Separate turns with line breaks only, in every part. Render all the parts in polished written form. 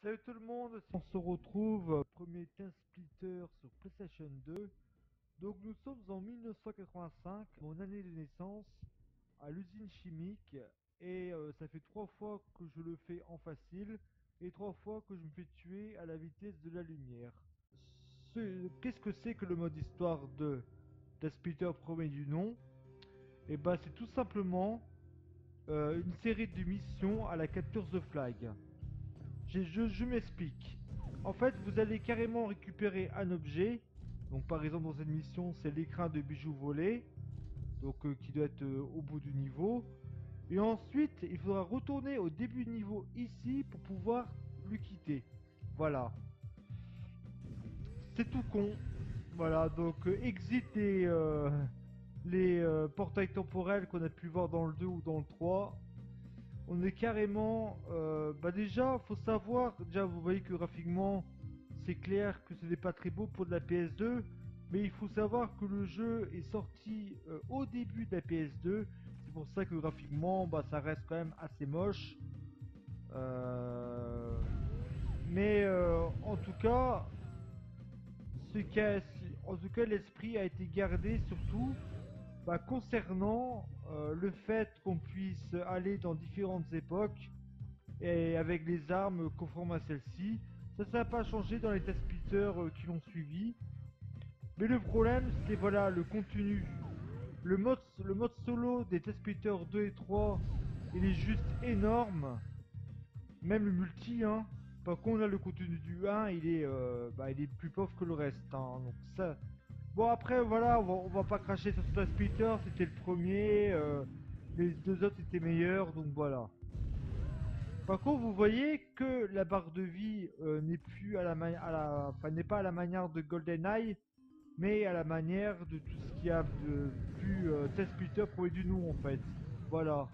Salut tout le monde, on se retrouve premier 15 splitter sur PlayStation 2. Donc nous sommes en 1985, mon année de naissance, à l'usine chimique. Et ça fait 3 fois que je le fais en facile et 3 fois que je me fais tuer à la vitesse de la lumière. Qu'est-ce que c'est que le mode histoire de Splitter premier du nom? Et bah c'est tout simplement une série de missions à la Capture the Flag. Je m'explique. En fait, vous allez carrément récupérer un objet. Donc, par exemple, dans cette mission, c'est l'écrin de bijoux volé. Donc, qui doit être au bout du niveau. Et ensuite, il faudra retourner au début du niveau ici pour pouvoir le quitter. Voilà. C'est tout con. Voilà, donc exit les portails temporels qu'on a pu voir dans le 2 ou dans le 3. On est carrément... bah déjà, faut savoir, déjà vous voyez que graphiquement, c'est clair que ce n'est pas très beau pour de la PS2, mais il faut savoir que le jeu est sorti au début de la PS2, c'est pour ça que graphiquement, bah ça reste quand même assez moche. Euh, mais en tout cas, en tout cas, l'esprit a été gardé surtout bah, concernant le fait qu'on puisse aller dans différentes époques et avec les armes conformes à celle-ci. Ça n'a pas changé dans les test splitters qui l'ont suivi. Mais le problème, c'est voilà le contenu. Le mode solo des test splitters 2 et 3, il est juste énorme. Même le multi, hein. Par contre, là, le contenu du 1, il est plus pauvre que le reste. Hein. Donc ça. Bon après, voilà, on va pas cracher sur test splitter. C'était le premier. Les deux autres étaient meilleurs, donc voilà. Par contre, vous voyez que la barre de vie n'est plus enfin, n'est pas à la manière de GoldenEye, mais à la manière de tout ce qu'il y a de plus test splitter pour du nous en fait. Voilà.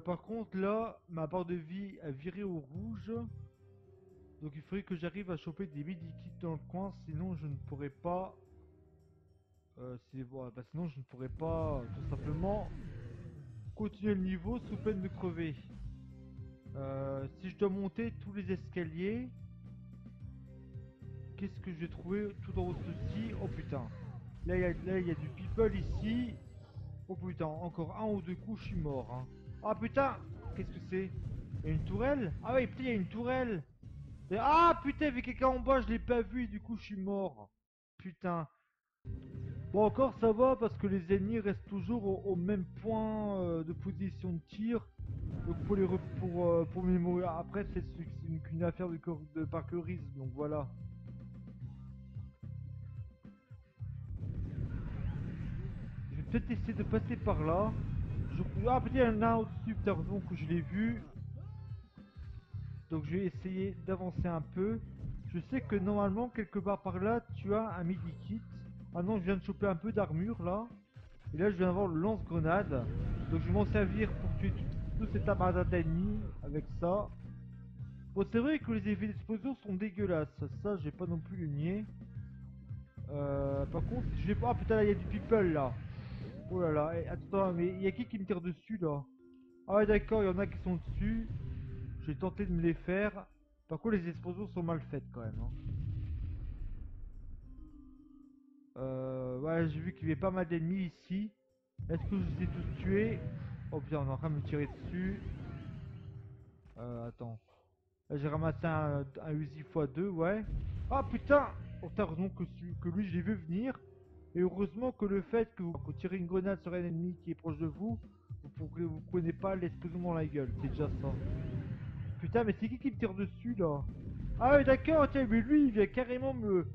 Par contre, là, ma barre de vie a viré au rouge, donc il faudrait que j'arrive à choper des medikits dans le coin, sinon je ne pourrais pas. Bon, bah, sinon je ne pourrais pas tout simplement continuer le niveau sous peine de crever. Si je dois monter tous les escaliers, qu'est-ce que j'ai trouvé tout en haut de ceci? Oh putain. Là, il y a du people ici. Oh putain, encore un ou deux coups, je suis mort. Hein. Ah putain. Qu'est-ce que c'est? Il y a une tourelle? Ah oui, putain, il y a une tourelle. Ah putain, il y avait quelqu'un en bas, je l'ai pas vu et du coup, je suis mort. Putain. Bon, encore ça va parce que les ennemis restent toujours au même point de position de tir. Donc pour mémoire, après c'est qu'une affaire de parkourisme, donc voilà. Je vais peut-être essayer de passer par là. Ah, peut-être il y en a un au-dessus, pardon, que je l'ai vu. Donc je vais essayer d'avancer un peu. Je sais que normalement, quelque part par là, tu as un midi-kit. Ah non, je viens de choper un peu d'armure là. Et là, je viens d'avoir le lance-grenade. Donc je vais m'en servir pour tuer tout cet amas d'ennemis avec ça. Bon, c'est vrai que les effets d'explosion sont dégueulasses. Ça, j'ai pas non plus le nier. Par contre, si je vais pas. Ah putain, là, il y a du people là. Oh là là, attends, mais il y a qui me tire dessus là? Ah ouais, d'accord, il y en a qui sont dessus. Je vais tenter de me les faire. Par contre, les explosions sont mal faites quand même. Hein. Ouais, j'ai vu qu'il y avait pas mal d'ennemis ici. Est-ce que je les ai tous tués? Oh putain, on est en train de me tirer dessus. Attends. Là, j'ai ramassé un Uzi x2, ouais. Ah putain! Oh, heureusement que lui, je l'ai vu venir. Et heureusement que le fait que vous tirez une grenade sur un ennemi qui est proche de vous, vous prenez pas l'explosion dans la gueule. C'est déjà ça. Putain, mais c'est qui me tire dessus là? Ah ouais, d'accord, tiens, mais lui, il vient carrément me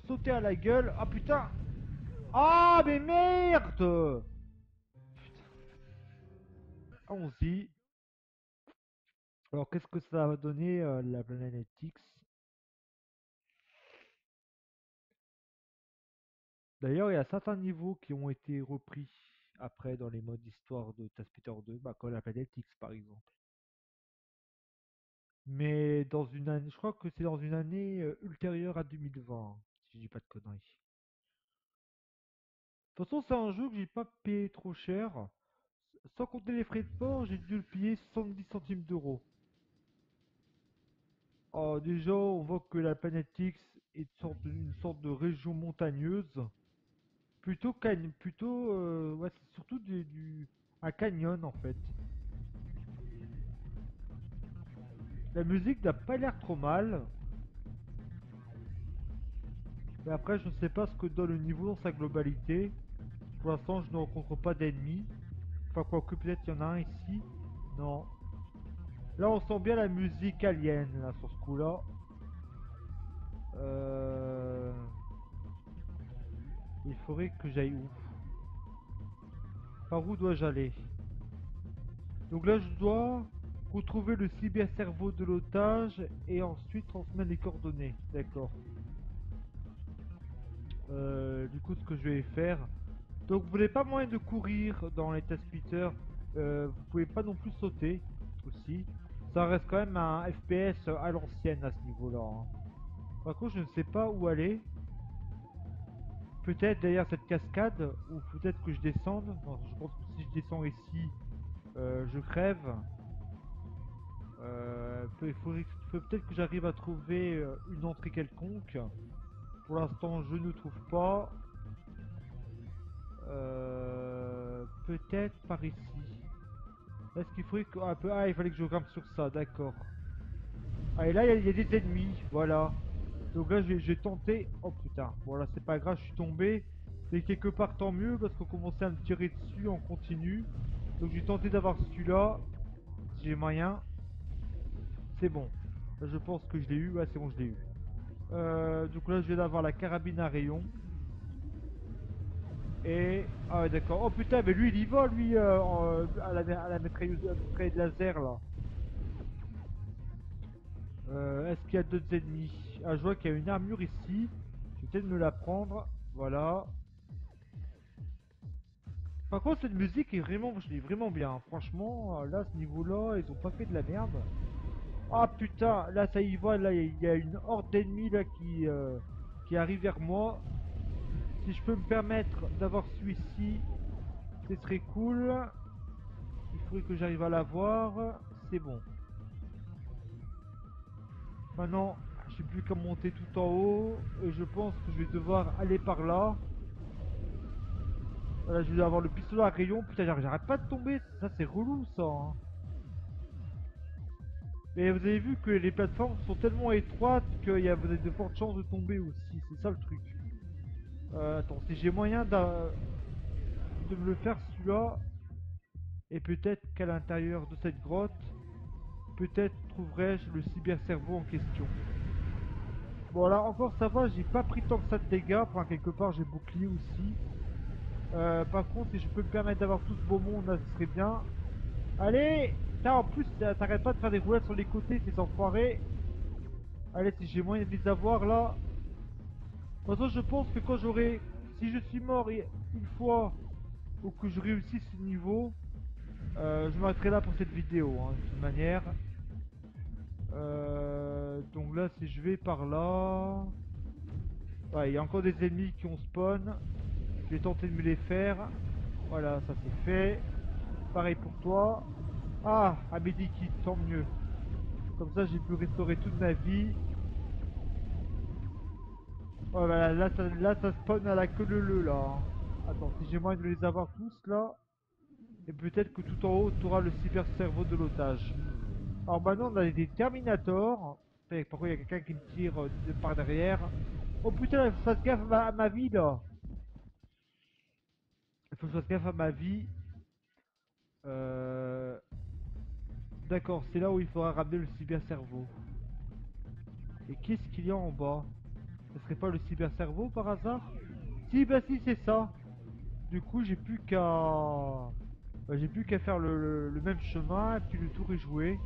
sauter à la gueule. Ah putain! Ah, mais merde! Allons-y. Alors, qu'est-ce que ça va donner la planète X? D'ailleurs, il y a certains niveaux qui ont été repris après dans les modes histoire de Taspiter 2, bah, comme la planète X par exemple. Mais dans une année, je crois que c'est dans une année ultérieure à 2020, si je dis pas de conneries. De toute façon, c'est un jeu que j'ai pas payé trop cher. Sans compter les frais de port, j'ai dû le payer 70 centimes d'euros. Oh, déjà, on voit que la planète X est une sorte de région montagneuse. Ouais, c'est surtout un canyon en fait. La musique n'a pas l'air trop mal. Mais après, je ne sais pas ce que donne le niveau dans sa globalité. Pour l'instant, je ne rencontre pas d'ennemis. Enfin, quoique peut-être il y en a un ici. Non. Là, on sent bien la musique alien, là, sur ce coup-là. Euh... Il faudrait que j'aille où? Par où dois-je aller? Donc là, je dois retrouver le cybercerveau de l'otage et ensuite transmettre les coordonnées. D'accord. Du coup, ce que je vais faire. Donc, vous n'avez pas moyen de courir dans les test Peter. Vous pouvez pas non plus sauter aussi. Ça reste quand même un FPS à l'ancienne à ce niveau-là, hein. Par contre, je ne sais pas où aller. Peut-être derrière cette cascade, ou peut-être que je descende. Non, je pense que si je descends ici, je crève. Il faut peut-être que j'arrive à trouver une entrée quelconque. Pour l'instant, je ne trouve pas. Peut-être par ici. Est-ce qu'il faudrait que... un peu... Ah, il fallait que je grimpe sur ça, d'accord. Ah, et là, il y a des ennemis, voilà. Donc là, j'ai tenté... Oh putain, bon là, c'est pas grave, je suis tombé. Mais quelque part, tant mieux, parce qu'on commençait à me tirer dessus en continu. Donc j'ai tenté d'avoir celui-là, si j'ai moyen. C'est bon. Là, je pense que je l'ai eu, ouais, c'est bon, je l'ai eu. Donc là, je viens d'avoir la carabine à rayon. Et... Ah ouais, d'accord. Oh putain, mais lui, il y va, lui, à la mitrailleuse laser, là. Est-ce qu'il y a d'autres ennemis? Ah, je vois qu'il y a une armure ici. Je vais peut-être me la prendre. Voilà. Par contre, cette musique est vraiment, je l'ai vraiment bien. Franchement, là, à ce niveau-là, ils ont pas fait de la merde. Ah putain, là, ça y va. Là, il y a une horde d'ennemis là qui arrive vers moi. Si je peux me permettre d'avoir celui-ci, ce serait cool. Il faudrait que j'arrive à l'avoir. C'est bon. Maintenant, je sais plus qu'à monter tout en haut. Et je pense que je vais devoir aller par là. Voilà, je vais avoir le pistolet à rayon. Putain, j'arrête pas de tomber. Ça, c'est relou, ça, hein. Mais vous avez vu que les plateformes sont tellement étroites vous avez de fortes chances de tomber aussi. C'est ça le truc. Attends, si j'ai moyen de me le faire celui-là, et peut-être qu'à l'intérieur de cette grotte, peut-être trouverai-je le cybercerveau en question. Bon, là encore, ça va, j'ai pas pris tant que ça de dégâts. Enfin, quelque part, j'ai bouclier aussi. Par contre, si je peux me permettre d'avoir tout ce beau monde, là, ce serait bien. Allez! Putain, en plus, t'arrêtes pas de faire des roulades sur les côtés, ces enfoirés. Allez, si j'ai moyen de les avoir, là. De toute façon, je pense que quand j'aurai... Si je suis mort une fois, ou que je réussisse ce niveau, je m'arrêterai là pour cette vidéo, hein, de toute manière. Donc là, si je vais par là... Ouais, il y a encore des ennemis qui ont spawn. Je vais tenter de me les faire. Voilà, ça c'est fait. Pareil pour toi. Ah, un medikit, tant mieux. Comme ça, j'ai pu restaurer toute ma vie. Oh, voilà, là, ça spawn à la queue leu là, hein. Attends, si j'ai moyen de les avoir tous là. Et peut-être que tout en haut, tu auras le cyber cerveau de l'otage. Alors maintenant, on a des Terminators. Pourquoi il y a quelqu'un qui me tire par derrière? Oh putain, il faut que je fasse gaffe à ma vie là. Il faut que je fasse gaffe à ma vie. Euh... D'accord, c'est là où il faudra ramener le cyber cerveau. Et qu'est-ce qu'il y a en bas? Ce serait pas le cyber cerveau par hasard? Si, bah si, c'est ça. Du coup, j'ai plus qu'à faire le même chemin et puis le tour est joué.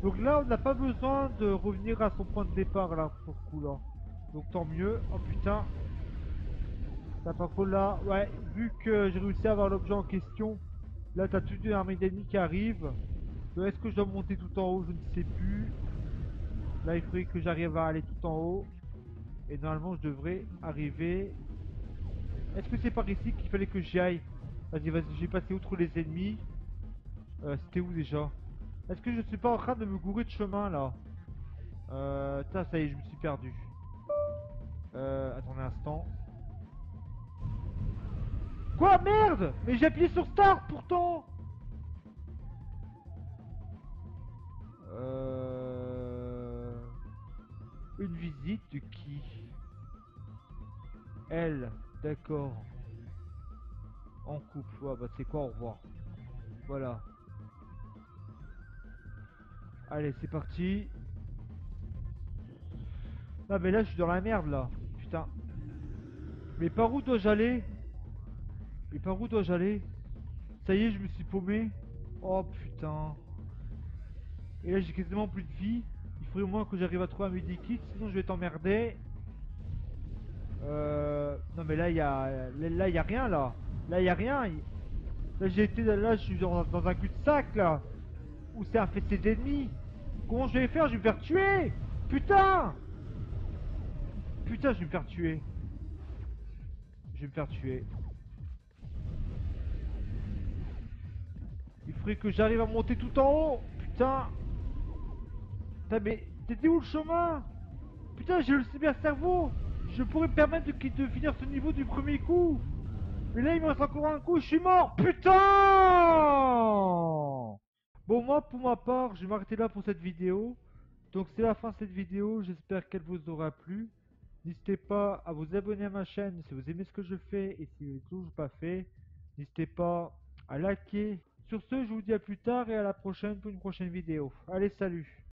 Donc là, on n'a pas besoin de revenir à son point de départ là, pour ce coup-là. Donc tant mieux. Oh putain, t'as pas trop là. Ouais, vu que j'ai réussi à avoir l'objet en question, là t'as toute une armée d'ennemis qui arrive. Donc est-ce que je dois monter tout en haut? Je ne sais plus. Là, il faudrait que j'arrive à aller tout en haut. Et normalement, je devrais arriver. Est-ce que c'est par ici qu'il fallait que j'y aille? Vas-y, vas-y, j'ai passé outre les ennemis. C'était où déjà? Est-ce que je suis pas en train de me gourer de chemin là? Ça y est, je me suis perdu. Attendez un instant. Quoi, merde? Mais j'ai appuyé sur Start pourtant. Euh... Une visite de qui? Elle, d'accord. En couple, ouais, bah c'est quoi, au revoir. Voilà. Allez, c'est parti. Ah mais là, je suis dans la merde, là. Putain. Mais par où dois-je aller? Mais par où dois-je aller? Ça y est, je me suis paumé. Oh putain. Et là, j'ai quasiment plus de vie. Il faudrait au moins que j'arrive à trouver un medikit, sinon je vais t'emmerder. Non mais là, là, y a rien, là. Là, y a rien. Là, là, je suis dans un cul-de-sac, là. Où c'est infesté d'ennemis. Comment je vais faire? Je vais me faire tuer. Putain. Putain, je vais me faire tuer. Je vais me faire tuer. Il faudrait que j'arrive à monter tout en haut. Putain. Putain, mais t'étais où le chemin? Putain, j'ai le cyber cerveau. Je pourrais me permettre de finir ce niveau du premier coup. Mais là, il me reste encore un coup, je suis mort. Putain. Bon, moi, pour ma part, je vais m'arrêter là pour cette vidéo. Donc, c'est la fin de cette vidéo. J'espère qu'elle vous aura plu. N'hésitez pas à vous abonner à ma chaîne si vous aimez ce que je fais et si vous n'avez toujours pas fait. N'hésitez pas à liker. Sur ce, je vous dis à plus tard et à la prochaine pour une prochaine vidéo. Allez, salut!